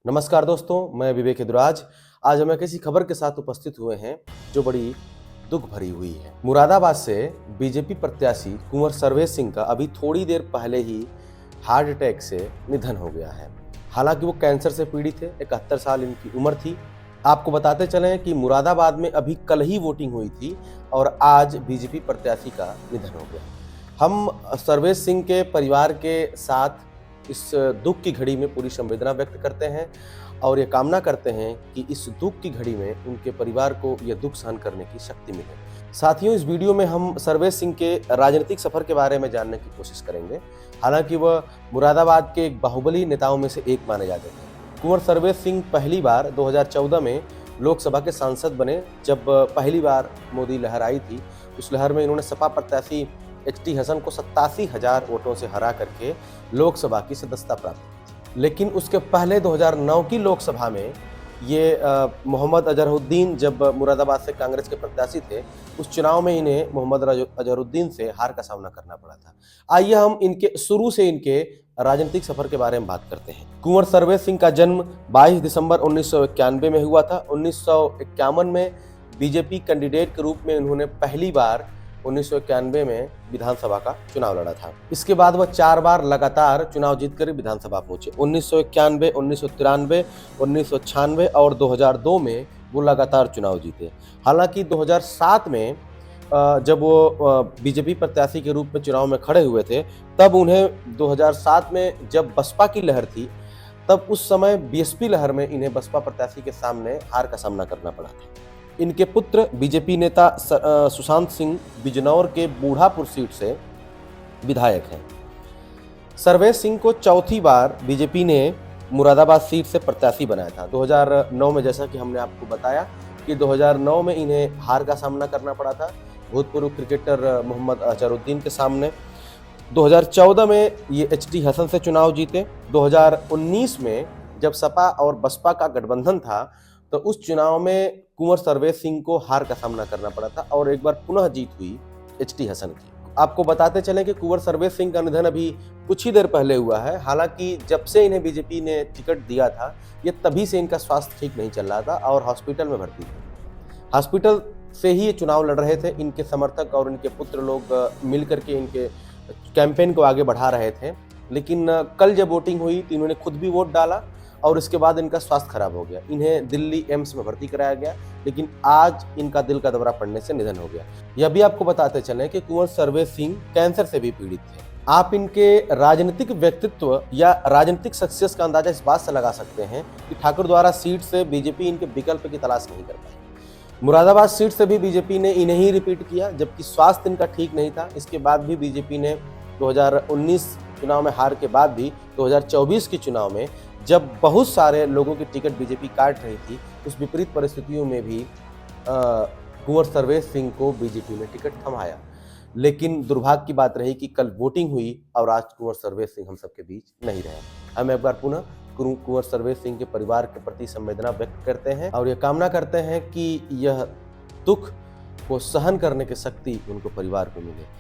नमस्कार दोस्तों, मैं विवेक हिदुराज। आज हम एक ऐसी खबर के साथ उपस्थित हुए हैं जो बड़ी दुख भरी हुई है। मुरादाबाद से बीजेपी प्रत्याशी कुंवर सर्वेश सिंह का अभी थोड़ी देर पहले ही हार्ट अटैक से निधन हो गया है। हालांकि वो कैंसर से पीड़ित थे, 71 साल इनकी उम्र थी। आपको बताते चलें कि मुरादाबाद में अभी कल ही वोटिंग हुई थी और आज बीजेपी प्रत्याशी का निधन हो गया। हम सर्वेश सिंह के परिवार के साथ इस दुख की घड़ी में पूरी संवेदना व्यक्त करते हैं और ये कामना करते हैं कि इस दुख की घड़ी में उनके परिवार को यह दुख सहन करने की शक्ति मिले। साथियों, इस वीडियो में हम सर्वेश सिंह के राजनीतिक सफर के बारे में जानने की कोशिश करेंगे। हालांकि वह मुरादाबाद के एक बाहुबली नेताओं में से एक माने जाते थे। कुंवर सर्वेश सिंह पहली बार 2014 में लोकसभा के सांसद बने। जब पहली बार मोदी लहर आई थी, उस लहर में इन्होंने सपा प्रत्याशी एच.टी. हसन को 87,000 वोटों से हरा करके लोकसभा की सदस्यता प्राप्त की। लेकिन उसके पहले 2009 की लोकसभा में ये मोहम्मद अजहरुद्दीन, जब मुरादाबाद से कांग्रेस के प्रत्याशी थे, उस चुनाव में इन्हें मोहम्मद अजहरुद्दीन से हार का सामना करना पड़ा था। आइए हम इनके शुरू से इनके राजनीतिक सफर के बारे में बात करते हैं। कुंवर सर्वेश सिंह का जन्म 22 दिसंबर 1991 में हुआ था। 1951 में बीजेपी कैंडिडेट के रूप में उन्होंने पहली बार 1991 में विधानसभा का चुनाव लड़ा था। इसके बाद वह 4 बार लगातार चुनाव जीतकर विधानसभा पहुंचे। 1991, 1993, 1996 और 2002 में वो लगातार चुनाव जीते। हालांकि 2007 में जब वो बीजेपी प्रत्याशी के रूप में चुनाव में खड़े हुए थे, तब उन्हें 2007 में जब बसपा की लहर थी, तब उस समय बीएसपी लहर में इन्हें बसपा प्रत्याशी के सामने हार का सामना करना पड़ा था। इनके पुत्र बीजेपी नेता सुशांत सिंह बिजनौर के बूढ़ापुर सीट से विधायक हैं। सर्वेश सिंह को चौथी बार बीजेपी ने मुरादाबाद सीट से प्रत्याशी बनाया था। 2009 में, जैसा कि हमने आपको बताया कि 2009 में इन्हें हार का सामना करना पड़ा था भूतपूर्व क्रिकेटर मोहम्मद अजहरुद्दीन के सामने। 2014 में ये एच.टी. हसन से चुनाव जीते। 2019 में जब सपा और बसपा का गठबंधन था, तो उस चुनाव में कुंवर सर्वेश सिंह को हार का सामना करना पड़ा था और एक बार पुनः जीत हुई एच.टी. हसन की। आपको बताते चलें कि कुंवर सर्वेश सिंह का निधन अभी कुछ ही देर पहले हुआ है। हालांकि जब से इन्हें बीजेपी ने टिकट दिया था, ये तभी से इनका स्वास्थ्य ठीक नहीं चल रहा था और हॉस्पिटल में भर्ती थे। हॉस्पिटल से ही ये चुनाव लड़ रहे थे। इनके समर्थक और इनके पुत्र लोग मिल करके इनके कैंपेन को आगे बढ़ा रहे थे। लेकिन कल जब वोटिंग हुई तो इन्होंने खुद भी वोट डाला और इसके बाद इनका स्वास्थ्य खराब हो गया। इन्हें दिल्ली एम्स में भर्ती कराया गया, लेकिन आज इनका दिल का दौरा पड़ने से निधन हो गया। यह भी आपको बताते चलें कि कुंवर सर्वेश सिंह कैंसर से भी पीड़ित थे। आप इनके राजनीतिक व्यक्तित्व या राजनीतिक सक्सेस का अंदाजा इस बात से लगा सकते हैं कि ठाकुर द्वारा सीट से बीजेपी इनके विकल्प की तलाश नहीं कर पाई। मुरादाबाद सीट से भी बीजेपी ने इन्हें ही रिपीट किया, जबकि स्वास्थ्य इनका ठीक नहीं था। इसके बाद भी बीजेपी ने 2019 चुनाव में हार के बाद भी 2024 के चुनाव में, जब बहुत सारे लोगों की टिकट बीजेपी काट रही थी, उस विपरीत परिस्थितियों में भी कुंवर सर्वेश सिंह को बीजेपी ने टिकट थमाया। लेकिन दुर्भाग्य की बात रही कि कल वोटिंग हुई और आज कुंवर सर्वेश सिंह हम सबके बीच नहीं रहे। हम एक बार पुनः कुंवर सर्वेश सिंह के परिवार के प्रति संवेदना व्यक्त करते हैं और ये कामना करते हैं कि यह दुख को सहन करने की शक्ति उनको परिवार को मिले।